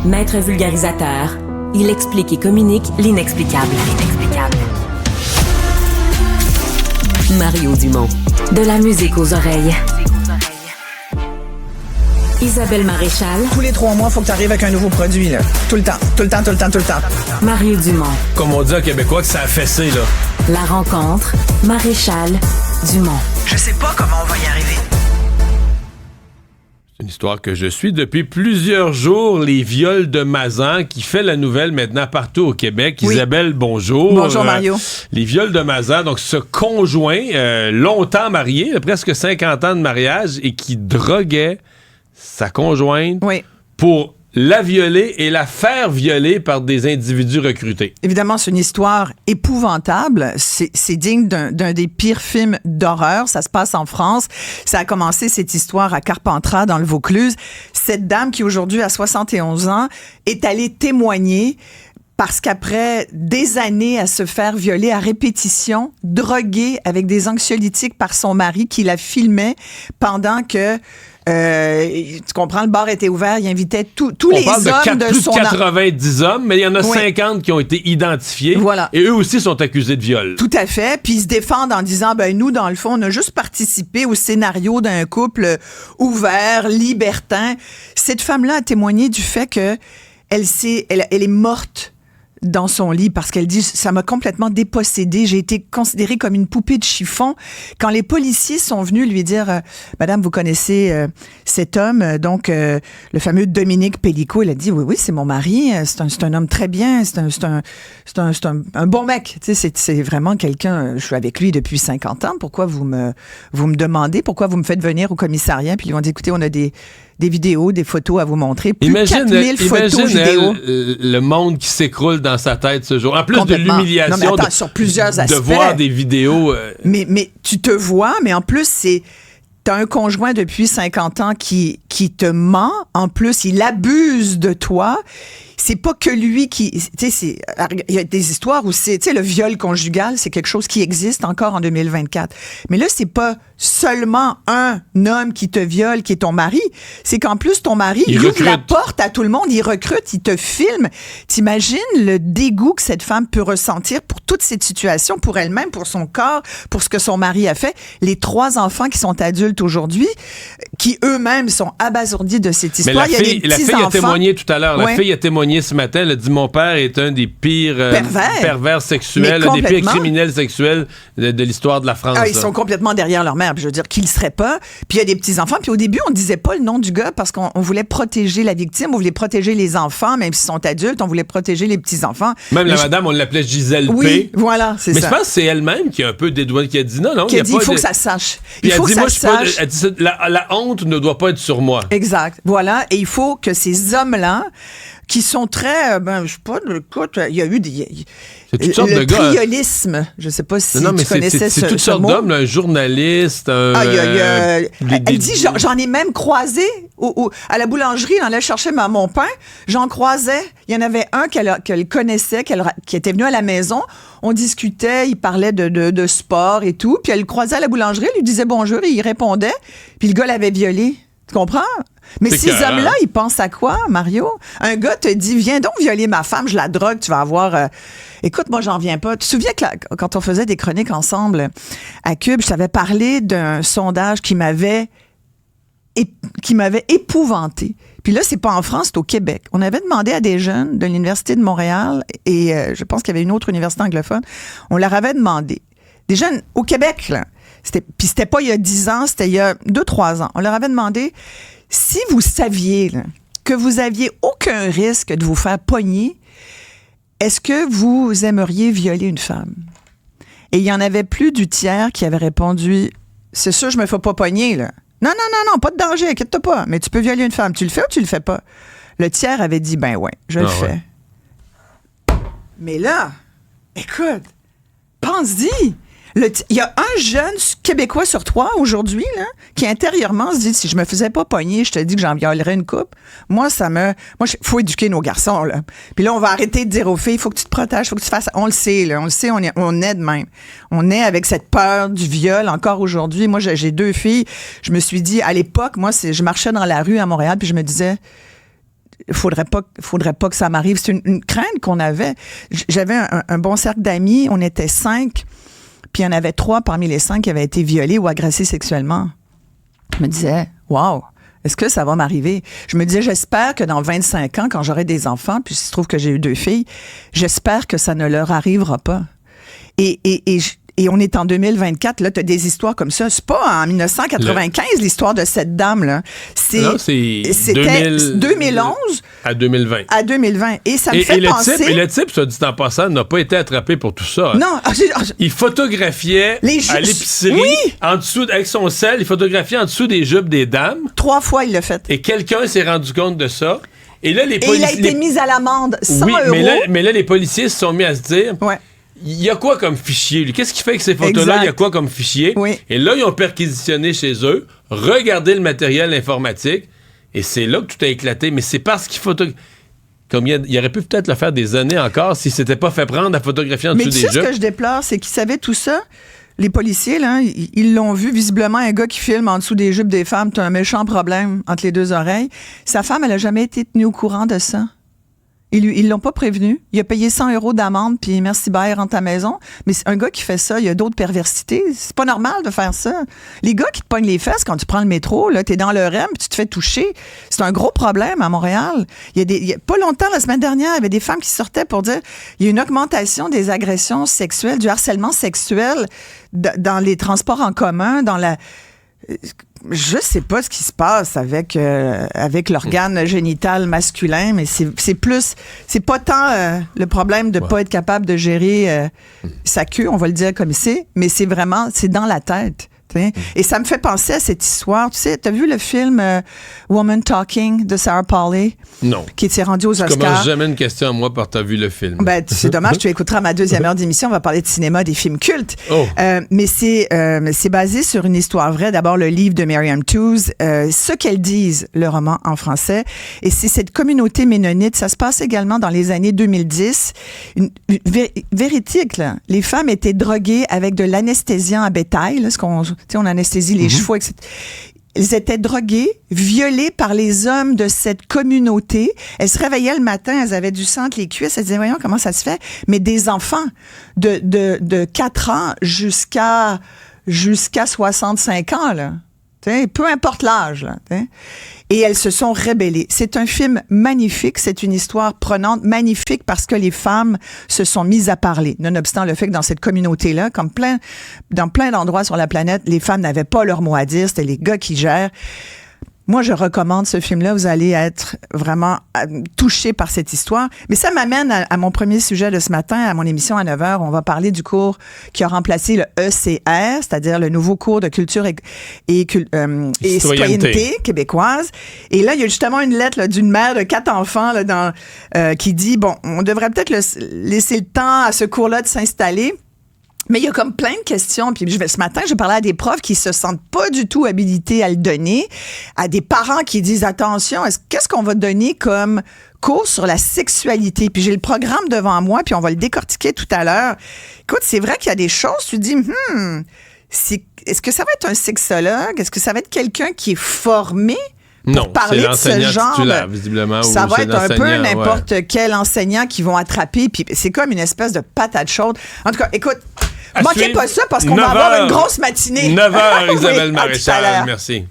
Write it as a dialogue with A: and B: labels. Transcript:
A: Maître vulgarisateur, il explique et communique l'inexplicable. Mario Dumont. De la musique aux oreilles. Isabelle Maréchal.
B: Tous les 3 mois, il faut que tu arrives avec un nouveau produit, là. Tout le temps.
A: Mario Dumont.
C: Comme on dit en québécois que ça a fessé, là.
A: La rencontre, Maréchal Dumont.
B: Je sais pas comment on va y arriver.
C: C'est une histoire que je suis depuis plusieurs jours, les viols de Mazan, qui fait la nouvelle maintenant partout au Québec. Oui. Isabelle, bonjour.
B: Bonjour, Mario.
C: Les viols de Mazan, donc ce conjoint, longtemps marié, presque 50 ans de mariage, et qui droguait sa conjointe pour la violer et la faire violer par des individus recrutés.
B: Évidemment, c'est une histoire épouvantable. C'est digne d'un des pires films d'horreur. Ça se passe en France. Ça a commencé, cette histoire, à Carpentras, dans le Vaucluse. Cette dame qui, aujourd'hui, a 71 ans, est allée témoigner parce qu'après des années à se faire violer à répétition, droguée avec des anxiolytiques par son mari qui la filmait pendant que tu comprends, le bar était ouvert, il invitait tous les hommes de
C: plus
B: son...
C: de 90 hommes, mais il y en a 50 qui ont été identifiés.
B: Voilà.
C: Et eux aussi sont accusés de viol.
B: Tout à fait. Puis ils se défendent en disant, nous, dans le fond, on a juste participé au scénario d'un couple ouvert, libertin. Cette femme-là a témoigné du fait que elle est morte dans son lit parce qu'elle dit, ça m'a complètement dépossédée. J'ai été considérée comme une poupée de chiffon. Quand les policiers sont venus lui dire, Madame, vous connaissez cet homme, donc le fameux Dominique Pellicot, elle a dit, oui, c'est mon mari. C'est un homme très bien. C'est un bon mec. Tu sais, c'est vraiment quelqu'un. Je suis avec lui depuis 50 ans. Pourquoi vous me demandez? Pourquoi vous me faites venir au commissariat? Puis ils ont dit, écoutez, on a des vidéos, des photos à vous montrer. Plus de 4000 photos vidéos.
C: Le monde qui s'écroule dans sa tête ce jour. En plus de l'humiliation
B: sur plusieurs aspects.
C: De voir des vidéos.
B: Mais tu te vois, mais en plus, t'as un conjoint depuis 50 ans qui te ment. En plus, il abuse de toi. C'est pas que lui qui... Tu sais, il y a des histoires où c'est... Tu sais, le viol conjugal, c'est quelque chose qui existe encore en 2024. Mais là, c'est pas seulement un homme qui te viole, qui est ton mari. C'est qu'en plus, ton mari, il ouvre la porte à tout le monde, il recrute, il te filme. T'imagines le dégoût que cette femme peut ressentir pour toute cette situation, pour elle-même, pour son corps, pour ce que son mari a fait. Les 3 enfants qui sont adultes aujourd'hui, qui eux-mêmes sont abasourdis de cette histoire.
C: Mais la fille a témoigné tout à l'heure. La fille a témoigné ce matin. Elle a dit, mon père est un des pires pervers sexuels, un des pires criminels sexuels de l'histoire de la France.
B: Ils sont complètement derrière leur mère. Puis je veux dire, qu'ils le seraient pas. Puis il y a des petits-enfants. Puis au début, on disait pas le nom du gars parce qu'on voulait protéger la victime. On voulait protéger les enfants, même s'ils sont adultes. On voulait protéger les petits-enfants.
C: Même la madame, on l'appelait Gisèle P.
B: Oui, voilà, c'est ça.
C: Mais je pense que c'est elle-même qui a un peu dédouané, qui a dit non.
B: Qui a dit, il faut que ça se sache.
C: Puis elle dit, moi, elle dit, la honte ne doit pas être sur moi.
B: Exact. Voilà. Et il faut que ces hommes-là, qui sont très, je sais pas, écoute, il y a eu
C: c'est toutes sortes de gars.
B: Le triolisme, je sais pas si tu connaissais ce mot.
C: C'est toutes sortes d'hommes, un journaliste,
B: elle dit, j'en ai même croisé à la boulangerie, on allait chercher mon pain, j'en croisais, il y en avait un qu'elle connaissait, qui était venu à la maison, on discutait, il parlait de sport et tout, puis elle le croisait à la boulangerie, elle lui disait bonjour, et il répondait, puis le gars l'avait violé. Tu comprends? Mais ces hommes-là, ils pensent à quoi, Mario? Un gars te dit, viens donc violer ma femme, je la drogue, tu vas avoir... Écoute, moi, j'en viens pas. Tu te souviens que quand on faisait des chroniques ensemble à Cube, je t'avais parlé d'un sondage qui m'avait épouvanté. Puis là, c'est pas en France, c'est au Québec. On avait demandé à des jeunes de l'Université de Montréal et je pense qu'il y avait une autre université anglophone. On leur avait demandé. Des jeunes au Québec, là. Puis c'était pas il y a 10 ans, c'était il y a 2-3 ans. On leur avait demandé, si vous saviez là, que vous aviez aucun risque de vous faire pogner, est-ce que vous aimeriez violer une femme? Et il y en avait plus du tiers qui avait répondu, c'est sûr, je me fais pas pogner, là. Non, pas de danger, inquiète-toi pas, mais tu peux violer une femme. Tu le fais ou tu le fais pas? Le tiers avait dit, ben ouais, je le fais. Ouais. Mais là, écoute, pense-y. Il y a un jeune Québécois sur 3 aujourd'hui là, qui intérieurement se dit, si je me faisais pas pogner, je te dis que j'en violerais une coupe. Moi, faut éduquer nos garçons, là. Puis là, on va arrêter de dire aux filles, il faut que tu te protèges, il faut que tu fasses... On le sait, là. On est de même. On est avec cette peur du viol encore aujourd'hui. Moi, j'ai 2 filles. Je me suis dit, à l'époque, moi, je marchais dans la rue à Montréal, puis je me disais... faudrait pas que ça m'arrive. C'est une crainte qu'on avait. J'avais un bon cercle d'amis, on était 5, puis il y en avait 3 parmi les 5 qui avaient été violés ou agressés sexuellement. Je me disais, wow, est-ce que ça va m'arriver? Je me disais, j'espère que dans 25 ans, quand j'aurai des enfants, puis il se trouve que j'ai eu 2 filles, j'espère que ça ne leur arrivera pas. Et on est en 2024, là, tu as des histoires comme ça. C'est pas en 1995, l'histoire de cette dame-là.
C: C'était
B: 2011
C: à 2020.
B: À 2020. Et ça me fait penser...
C: Et le type, ça dit en passant, n'a pas été attrapé pour tout ça.
B: Non.
C: Il photographiait à l'épicerie, en dessous, avec son sel, il photographiait en dessous des jupes des dames. 3 fois, il l'a fait. Et quelqu'un s'est rendu compte de ça. Et là, il a été mis à l'amende 100 euros. Mais là, les policiers se sont mis à se dire... Ouais. Il y a quoi comme fichier? Qu'est-ce qui fait que ces photos-là, il y a quoi comme fichier? Oui. Et là, ils ont perquisitionné chez eux, regardé le matériel informatique, et c'est là que tout a éclaté. Mais c'est parce qu'il comme il aurait pu peut-être le faire des années encore s'il s'était pas fait prendre à photographier en dessous des jupes. Mais ce que je déplore, c'est qu'ils savaient tout ça. Les policiers, là, ils l'ont vu, visiblement, un gars qui filme en dessous des jupes des femmes, t'as un méchant problème entre les 2 oreilles. Sa femme, elle a jamais été tenue au courant de ça. Ils l'ont pas prévenu. Il a payé 100 euros d'amende, puis merci, bye, rentre à la maison. Mais c'est un gars qui fait ça, il y a d'autres perversités. C'est pas normal de faire ça. Les gars qui te pognent les fesses quand tu prends le métro, là, t'es dans le REM, puis tu te fais toucher. C'est un gros problème à Montréal. Il y a pas longtemps, la semaine dernière, il y avait des femmes qui sortaient pour dire il y a une augmentation des agressions sexuelles, du harcèlement sexuel dans les transports en commun, dans la... Je sais pas ce qui se passe avec l'organe génital masculin, mais c'est pas tant le problème de pas être capable de gérer sa queue, on va le dire comme c'est, mais c'est dans la tête. Et ça me fait penser à cette histoire. Tu sais, t'as vu le film Woman Talking de Sarah Polley? Non. Qui s'est rendu aux Oscars. Tu commences jamais une question à moi par t'as vu le film. Ben, c'est dommage, tu écouteras ma 2e heure d'émission. On va parler de cinéma, des films cultes. Oh. Mais c'est basé sur une histoire vraie. D'abord, le livre de Miriam Toews, Ce qu'elles disent, le roman en français. Et c'est cette communauté ménonite. Ça se passe également dans les années 2010. Véridique, là. Les femmes étaient droguées avec de l'anesthésiant à bétail, là, on anesthésie les chevaux, etc. Elles étaient droguées, violées par les hommes de cette communauté. Elles se réveillaient le matin, elles avaient du sang entre les cuisses. Elles disaient, voyons comment ça se fait. Mais des enfants de 4 ans jusqu'à 65 ans, là. Peu importe l'âge, là. Et elles se sont rébellées. C'est un film magnifique, c'est une histoire prenante, magnifique parce que les femmes se sont mises à parler. Nonobstant le fait que dans cette communauté-là, comme dans plein d'endroits sur la planète, les femmes n'avaient pas leur mot à dire, c'était les gars qui gèrent. Moi, je recommande ce film-là. Vous allez être vraiment touchés par cette histoire. Mais ça m'amène à mon premier sujet de ce matin, à mon émission à 9h. On va parler du cours qui a remplacé le ECR, c'est-à-dire le nouveau cours de culture et citoyenneté québécoise. Et là, il y a justement une lettre là, d'une mère de 4 enfants là, qui dit, bon, on devrait peut-être laisser le temps à ce cours-là de s'installer. Mais il y a comme plein de questions. Puis ce matin, je parlais à des profs qui se sentent pas du tout habilités à le donner, à des parents qui disent attention, qu'est-ce qu'on va donner comme cours sur la sexualité? Puis j'ai le programme devant moi, puis on va le décortiquer tout à l'heure. Écoute, c'est vrai qu'il y a des choses, tu te dis, est-ce que ça va être un sexologue? Est-ce que ça va être quelqu'un qui est formé? Pour parler de ce genre, visiblement, ça va être un peu n'importe quel enseignant qui vont attraper, puis c'est comme une espèce de patate chaude. En tout cas, écoute, manquez pas ça parce qu'on va avoir une grosse matinée. 9h, Isabelle Maréchal, merci.